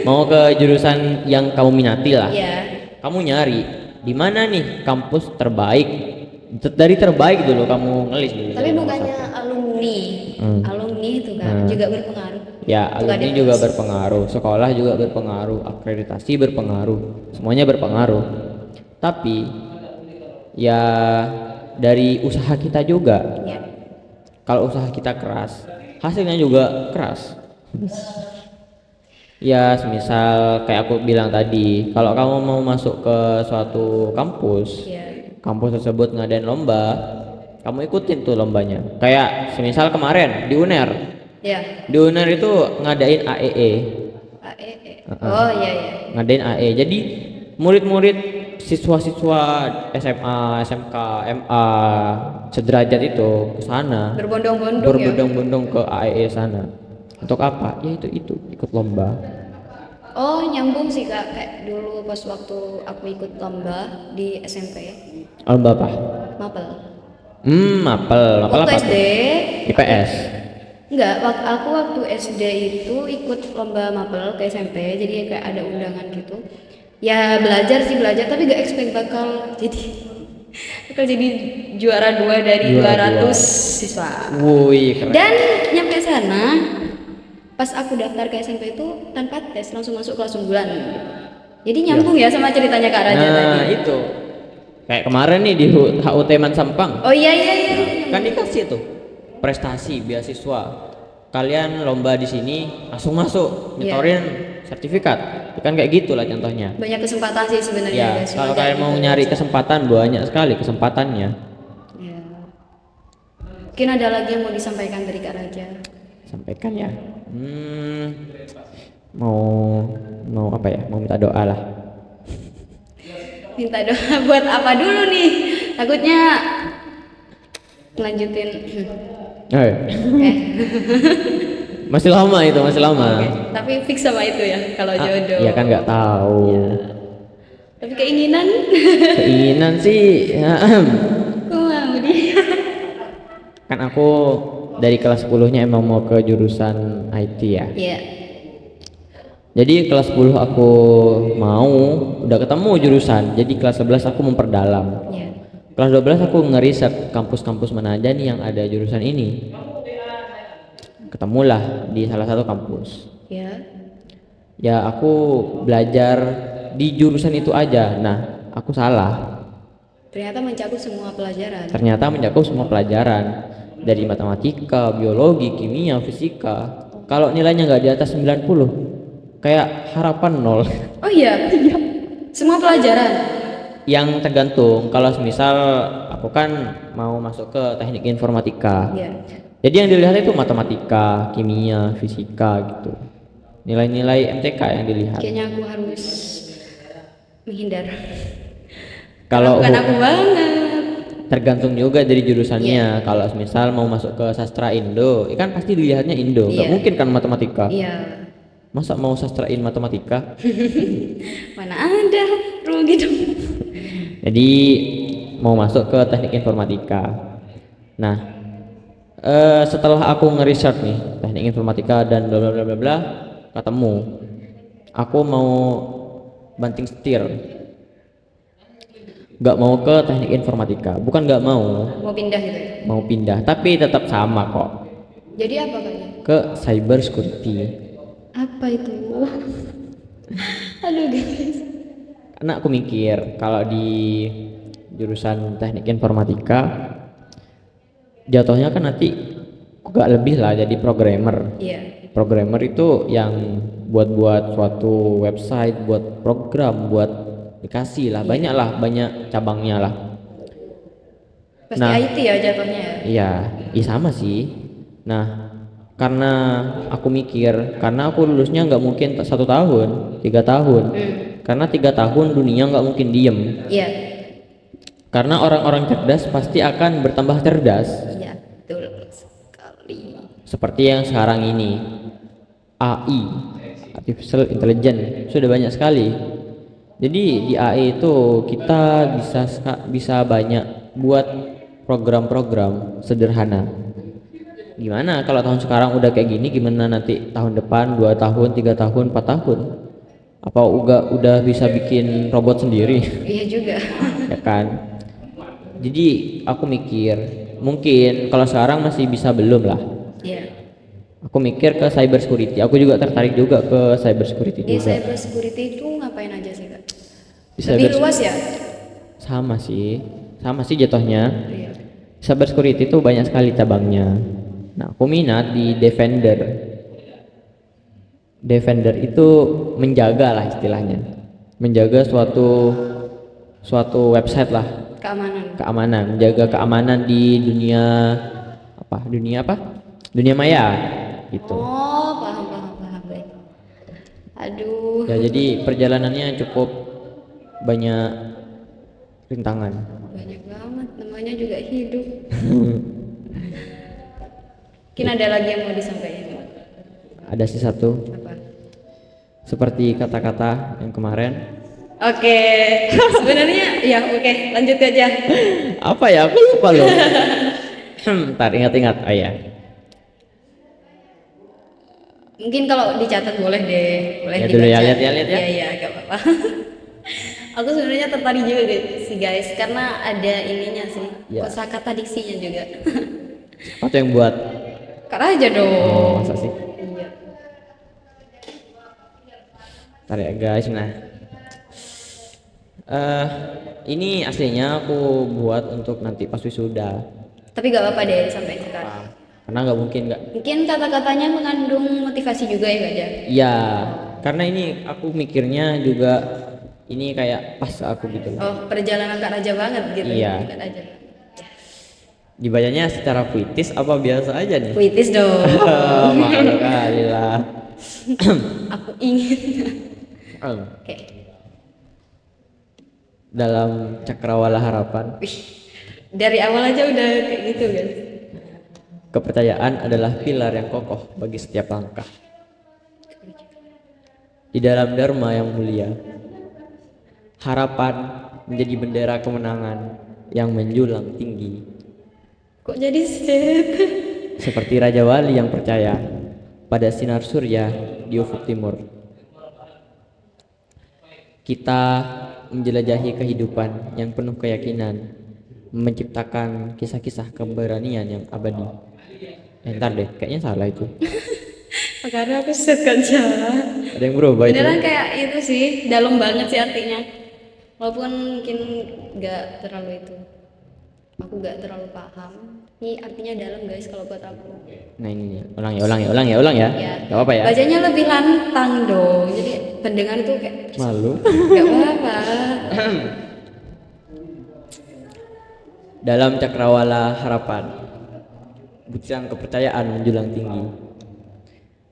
Mau ke jurusan yang kamu minati lah. Iya. Kamu nyari di mana nih kampus terbaik? Dari terbaik dulu kamu ngelis dulu. Tapi bukannya alumni, alumni itu kan juga berpengaruh. Ya, Untuk alumni adik juga kelas. berpengaruh, sekolah juga berpengaruh, akreditasi berpengaruh, semuanya berpengaruh. Tapi ya dari usaha kita juga. Iya. Kalau usaha kita keras, hasilnya juga keras. Ya, semisal kayak aku bilang tadi, kalau kamu mau masuk ke suatu kampus, Iya. kampus tersebut ngadain lomba, kamu ikutin tuh lombanya. Kayak semisal kemarin di UNER. Iya. Di UNER itu ngadain AEE, AEE. Oh iya iya. Ngadain AE. Jadi murid-murid siswa-siswa SMA, SMK, MA sederajat itu ke sana. Berbondong-bondong ya. Berbondong-bondong ke AEE sana. Untuk apa? Ya itu ikut lomba. Oh nyambung sih Kak, kayak dulu pas waktu aku ikut lomba di SMP. Lomba apa? Mapel. Mapel Waktu apa SD. tuh? IPS. Enggak, waktu SD itu ikut lomba mapel ke SMP, jadi kayak ada undangan gitu. Ya belajar sih belajar, tapi gak expect bakal jadi juara 2 dari Juara 200 dua. siswa. Wih, keren. Dan nyampe sana, pas aku daftar ke SMP itu tanpa tes langsung masuk kelas unggulan. Jadi nyambung ya sama ceritanya Kak Raja tadi. Nah, itu. Kayak kemarin nih di HUT Man Sampang. Oh iya iya iya. Kan dikasih tuh prestasi beasiswa. Kalian lomba di sini langsung masuk, Iya. nyetorin sertifikat. Kan kayak gitulah contohnya. Banyak kesempatan sih sebenarnya Ya, guys. kalau Kayak kalian mau gitu. nyari kesempatan banyak sekali kesempatannya. Ya. Mungkin ada lagi yang mau disampaikan dari Kak Raja. Sampaikan ya. Mau apa ya? Mau minta doa lah. Minta doa buat apa dulu nih? Takutnya lanjutin. Eh, Eh, masih lama itu, masih lama. oke. Tapi fix sama itu ya kalau jodoh. Iya kan nggak tahu. Tapi keinginan Keinginan sih, ya, aku mau dia. kan aku dari kelas 10-nya emang mau ke jurusan IT ya. Iya. Jadi kelas 10 aku mau, udah ketemu jurusan. Jadi kelas 11 aku memperdalam. Iya. Kelas 12 aku ngeriset kampus-kampus mana aja nih yang ada jurusan ini. Ketemulah di salah satu kampus. Ya. Ya aku belajar di jurusan itu aja. Nah, aku salah. Ternyata mencakup semua pelajaran. Ternyata mencakup semua pelajaran dari matematika, biologi, kimia, fisika. Kalau nilainya nggak di atas 90, kayak harapan nol. Oh iya. Semua pelajaran. Yang tergantung, kalau misal aku kan mau masuk ke teknik informatika. Iya. Jadi yang dilihat itu matematika, kimia, fisika gitu. Nilai-nilai MTK yang dilihat. Kayaknya aku harus menghindar. Kalau Bukan aku banget. tergantung juga dari jurusannya. Kalau misal mau masuk ke sastra Indo, kan pasti dilihatnya Indo. Nggak Iya. mungkin kan matematika. Iya. Masa mau sastrain matematika? Mana ada rugi dong. Jadi mau masuk ke teknik informatika. Nah, setelah aku ngeriset nih teknik informatika dan bla bla bla bla bla, ketemu. Aku mau banting setir. Gak mau ke teknik informatika. Bukan gak mau, Mau pindah gitu ya. mau pindah, tapi tetap sama kok. Jadi apa kayaknya? Ke cyber security. Apa itu? Aduh guys. Karena aku mikir kalau di jurusan teknik informatika jatuhnya kan nanti gak lebih lah jadi programmer. Iya. Programmer itu yang buat suatu website, buat program, buat aplikasi lah, banyak lah, banyak cabangnya lah. Pasti Nah. IT ya jatuhnya ya. Iya, sama sih. Nah, karena aku mikir, karena aku lulusnya nggak mungkin 1 tahun, 3 tahun. Karena 3 tahun dunia nggak mungkin diem. Iya. Karena orang-orang cerdas pasti akan bertambah cerdas. Iya, betul sekali. Seperti yang sekarang ini, AI, Artificial Intelligence, sudah banyak sekali. Jadi di AI itu kita bisa banyak buat program-program sederhana. Gimana kalau tahun sekarang udah kayak gini, gimana nanti tahun depan 2 tahun, 3 tahun, 4 tahun? Apa udah bisa bikin robot sendiri? Iya juga. Ya kan? Jadi aku mikir, mungkin kalau sekarang masih bisa belum lah. Iya. Aku mikir ke cyber security. Aku juga tertarik juga ke cyber security Di juga. cyber security itu ngapain aja sih kak? Di Lebih cyber- luas ya? sama sih jatuhnya. Iya. Cyber security itu banyak sekali cabangnya. Nah, aku minat di Defender. Defender itu menjaga lah istilahnya, menjaga suatu website lah, Keamanan. keamanan, menjaga keamanan di dunia apa? Dunia maya gitu. Oh, paham baik. Ya, jadi perjalanannya cukup banyak rintangan. Banyak banget, namanya juga hidup. Mungkin ada lagi yang mau disampaikan. Ada sih satu, Apa? seperti kata-kata yang kemarin. Oke, sebenarnya ya oke, lanjut aja. Apa ya? Aku lupa loh. Ntar ingat-ingat. Oh ya. Mungkin kalau dicatat boleh deh, boleh Ya dibaca. dulu ya, lihat ya. Iya iya, gak apa-apa. Aku sebenarnya tertarik juga sih guys, karena ada ininya sih, Ya. kosakata diksinya juga. Apa yang buat? Kak aja Oh, dong. masa sih? Iya. Ntar ya guys. Nah, ini aslinya aku buat untuk nanti pas wisuda. Tapi gak apa-apa deh sampai sekarang. Karena nggak mungkin nggak. Mungkin kata-katanya mengandung motivasi juga ya Kak Ja? Iya, karena ini aku mikirnya juga ini kayak pas ke aku gitu loh. Oh, perjalanan Kak Raja banget gitu. Iya. Kak Raja. Dibacanya secara puitis apa biasa aja nih? Puitis dong. Malu kali lah. Aku ingin. Oke. Dalam cakrawala harapan, Wih, dari awal aja udah kayak gitu guys. kepercayaan adalah pilar yang kokoh bagi setiap langkah. Di dalam dharma yang mulia, harapan menjadi bendera kemenangan yang menjulang tinggi. Kok jadi set? Seperti Raja Wali yang percaya pada sinar surya di ufuk timur. Kita menjelajahi kehidupan yang penuh keyakinan, menciptakan kisah-kisah keberanian yang abadi. Ntar deh, kayaknya salah itu. Karena aku set kan Ja. Ada yang berubah itu. Beneran kayak itu sih, dalam banget sih artinya. Walaupun mungkin nggak terlalu itu, aku nggak terlalu paham. Ini artinya dalam guys kalau buat aku. Nah ini nih, ulang ya. Ya. Gak apa-apa ya. Bacanya lebih lantang dong. Jadi pendengar itu kayak Malu. nggak apa-apa. Dalam cakrawala harapan, butiran kepercayaan menjulang tinggi.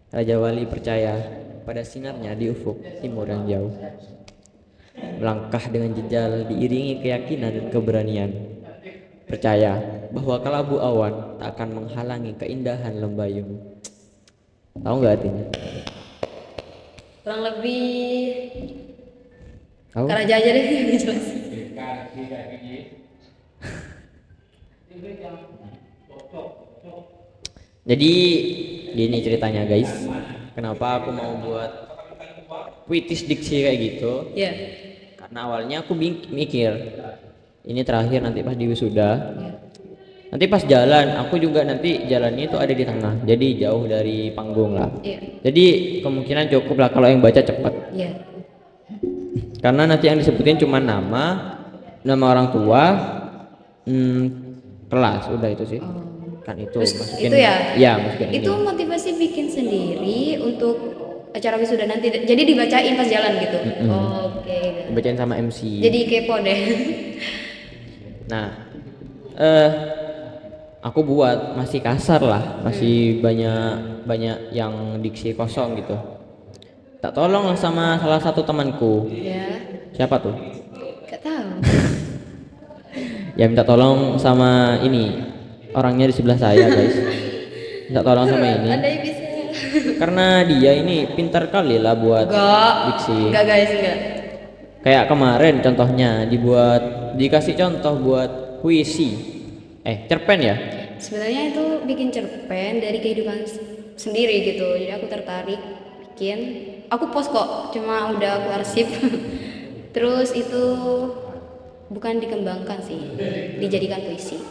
Raja Wali percaya pada sinarnya di ufuk timur yang jauh. Melangkah dengan jejal diiringi keyakinan dan keberanian. Percaya bahwa kelabu awan tak akan menghalangi keindahan lembayung. Tahu nggak artinya? Kurang lebih Tahu? Karaja aja deh yang jelas. Jadi gini ceritanya guys. Kenapa aku mau buat puitis diksi kayak gitu? Ya. Karena awalnya aku mikir ini terakhir nanti pas di wisuda. Nanti pas jalan, aku juga nanti jalannya itu ada di tengah, jadi jauh dari panggung lah. Iya. Jadi kemungkinan cukup lah kalau yang baca cepat. Iya. Karena nanti yang disebutin cuma nama orang tua, kelas, udah itu sih. Kan itu Terus masukin. itu ya? Iya, masukin Itu ini. motivasi bikin sendiri untuk acara wisuda nanti. Jadi dibacain pas jalan gitu. Oke. Dibacain sama MC. Jadi kepo deh. Nah, aku buat masih kasar lah, masih banyak yang diksi kosong gitu. Tak tolong lah sama salah satu temanku. Ya. Siapa tuh? Gak tahu. Ya minta tolong sama ini orangnya di sebelah saya guys. Minta tolong sama ini. Ada yang bisa. Karena dia ini pintar kali lah buat Enggak. diksi. Enggak guys, enggak. Kayak kemarin contohnya dikasih contoh buat puisi. Cerpen ya? Sebenarnya itu bikin cerpen dari kehidupan sendiri gitu. Jadi aku tertarik bikin. Aku post kok, cuma udah aku arsip. Terus itu bukan dikembangkan sih, dijadikan puisi.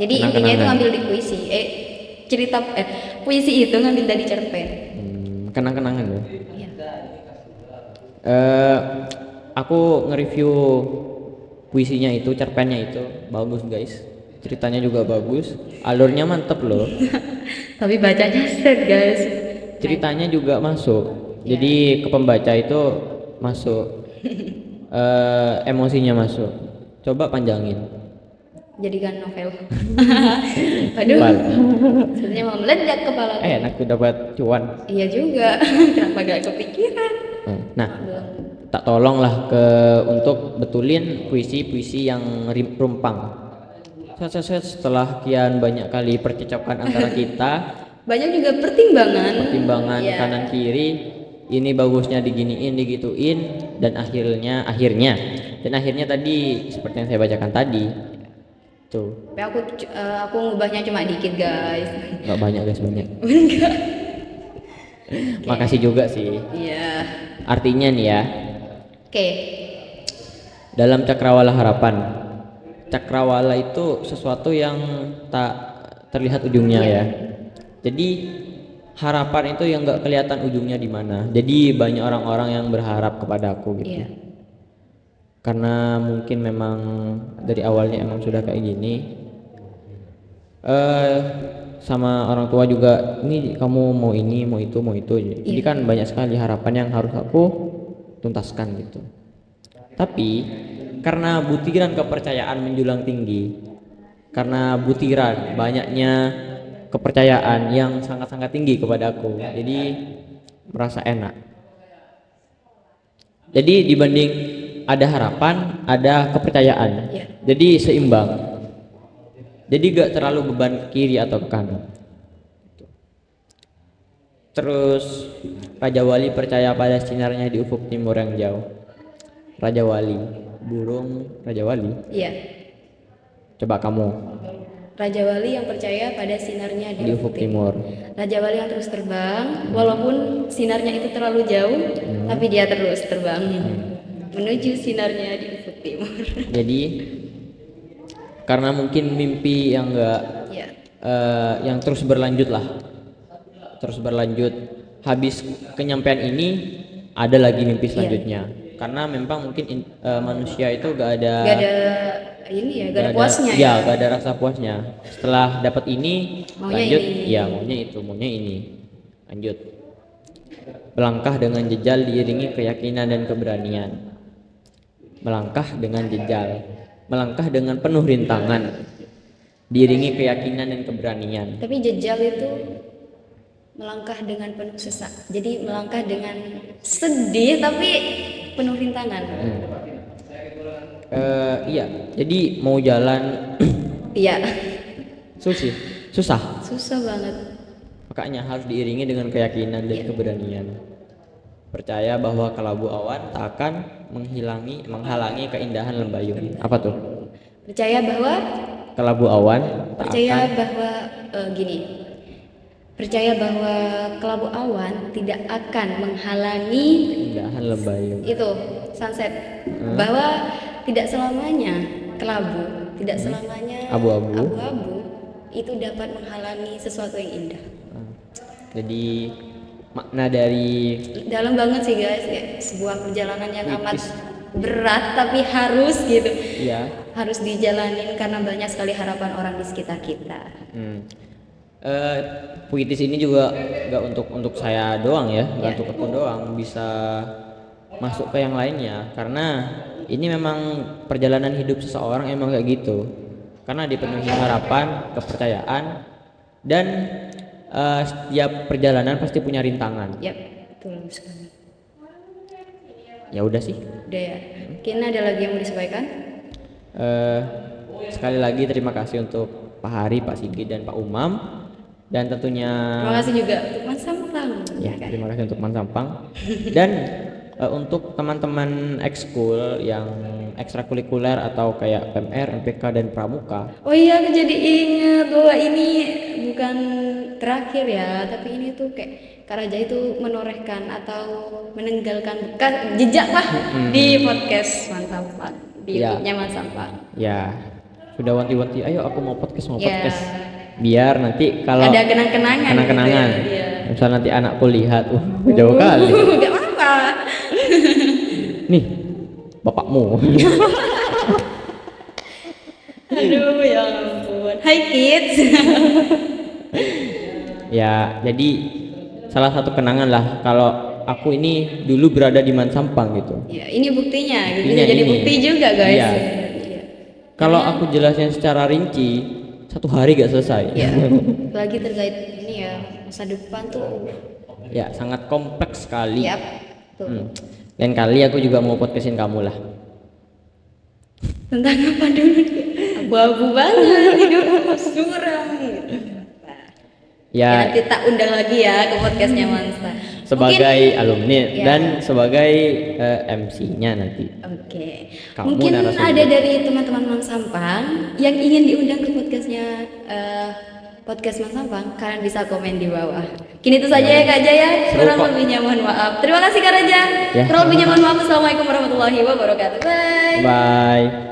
Jadi intinya itu ngambil di puisi. Puisi itu ngambil dari cerpen. Kenang-kenangan ya. Iya. Aku nge-review puisinya itu, cerpennya itu bagus guys. Ceritanya juga bagus, alurnya mantep loh. Tapi bacanya set guys. Ceritanya juga masuk. Jadi ke pembaca itu masuk. Emosinya masuk. Coba panjangin. Jadikan novel. Aduh. Sebenarnya mau meledak kepala. Enak tuh dapat cuan. Iya juga. Kenapa gak kepikiran? Nah, tak tolonglah untuk betulin puisi-puisi yang rumpang. Setelah kian banyak kali percakapan antara kita, banyak juga pertimbangan ya. Kanan kiri, ini bagusnya diginiin, digituin, dan akhirnya tadi seperti yang saya bacakan tadi tuh. Tapi aku ngubahnya cuma dikit guys. Nggak banyak guys, banyak. Enggak. Makasih juga sih. Iya. Artinya nih ya. Oke. Dalam cakrawala harapan, cakrawala itu sesuatu yang tak terlihat ujungnya ya. Jadi harapan itu yang nggak kelihatan ujungnya di mana. Jadi banyak orang-orang yang berharap kepada aku gitu. Karena mungkin memang dari awalnya emang sudah kayak gini. Sama orang tua juga, ini kamu mau ini, mau itu, mau itu. Jadi kan banyak sekali harapan yang harus aku tuntaskan gitu. Tapi karena butiran kepercayaan menjulang tinggi, karena butiran banyaknya kepercayaan yang sangat-sangat tinggi kepada aku, jadi merasa enak. Jadi dibanding ada harapan, ada kepercayaan, jadi seimbang. Jadi gak terlalu beban ke kiri atau ke kanan. Terus Raja Wali percaya pada sinarnya di ufuk timur yang jauh. Raja Wali, burung Raja Wali. Iya. Coba kamu. Raja Wali yang percaya pada sinarnya di ufuk timur. Raja Wali yang terus terbang, walaupun sinarnya itu terlalu jauh, tapi dia terus terbang menuju sinarnya di ufuk timur. Jadi karena mungkin mimpi yang yang terus berlanjut habis kenyampaian ini ada lagi mimpi selanjutnya. Karena memang mungkin manusia itu gak ada puasnya gak ada rasa puasnya. Setelah dapat ini maunya ini lanjut. Melangkah dengan jejal diiringi keyakinan dan keberanian. Melangkah dengan penuh rintangan, diiringi keyakinan dan keberanian. Tapi jejal itu melangkah dengan penuh sesak. Jadi melangkah dengan sedih tapi penuh rintangan. Iya. Jadi mau jalan. Iya. Susah. Susah banget. Makanya harus diiringi dengan keyakinan dan keberanian. Percaya bahwa kelabu awan tak akan menghalangi keindahan lembayung. Apa tuh? Percaya bahwa kelabu awan percaya bahwa kelabu awan tidak akan menghalangi keindahan lembayung. Itu sunset. Bahwa tidak selamanya kelabu, tidak selamanya abu-abu itu dapat menghalangi sesuatu yang indah. Jadi makna dari dalam banget sih guys, sebuah perjalanan yang amat berat tapi harus gitu. Iya. Harus dijalanin karena banyak sekali harapan orang di sekitar kita. Puitis ini juga nggak untuk saya doang ya, nggak untuk aku doang, bisa masuk ke yang lainnya karena ini memang perjalanan hidup seseorang emang kayak gitu. Karena dipenuhi harapan, kepercayaan, dan setiap perjalanan pasti punya rintangan. Yap, betul sekali. Ya udah sih. Udah ya. Mungkin ada lagi yang mau disampaikan? Sekali lagi terima kasih untuk Pak Hari, Pak Sigit, dan Pak Umam, dan tentunya terima kasih juga untuk Mas Sampang. Ya, terima kasih untuk Mas Sampang dan untuk teman-teman ekskul yang ekstrakurikuler atau kayak PMR, MPK, dan Pramuka. Oh iya, aku jadi ingat bahwa ini bukan terakhir ya, tapi ini tuh kayak Kak Raja itu menorehkan atau meninggalkan bekas jejak lah di podcast Mas Sampang, di YouTube-nya Mas Sampang. Ya, sudah wanti-wanti, ayo aku mau podcast. Biar nanti kalau ada kenang-kenangan. Gitu ya. Misal nanti anakku lihat, jauh kali. Gak apa-apa. Nih, bapakmu. Aduh, ya ampun. Hai kids. Ya, jadi salah satu kenangan lah kalau aku ini dulu berada di Mansampang gitu. Ya, ini buktinya. Bisa jadi bukti juga guys. Iya. Kalau aku jelasin secara rinci, 1 hari gak selesai. Ya. Lagi terkait ini ya, masa depan tuh ya sangat kompleks sekali. Yap. Tuh. Lain kali aku juga mau podcastin kamu lah. Tentang apa dulu? Abu-abu banget hidup suram. Ya, Ya, nanti tak undang lagi ya ke podcastnya Mansa. sebagai alumni ya. dan sebagai MC-nya nanti. Oke. Kamu Mungkin narasumber. ada dari teman-teman Mang Sampang yang ingin diundang ke podcastnya podcast Mang Sampang, kalian bisa komen di bawah. Kini itu saja ya Kak Jaya. Kurang Kok. lebihnya mohon maaf. Terima kasih Kak Raja. Ya. Kurang lebihnya mohon maaf. Assalamualaikum warahmatullahi wabarakatuh. Bye. Bye.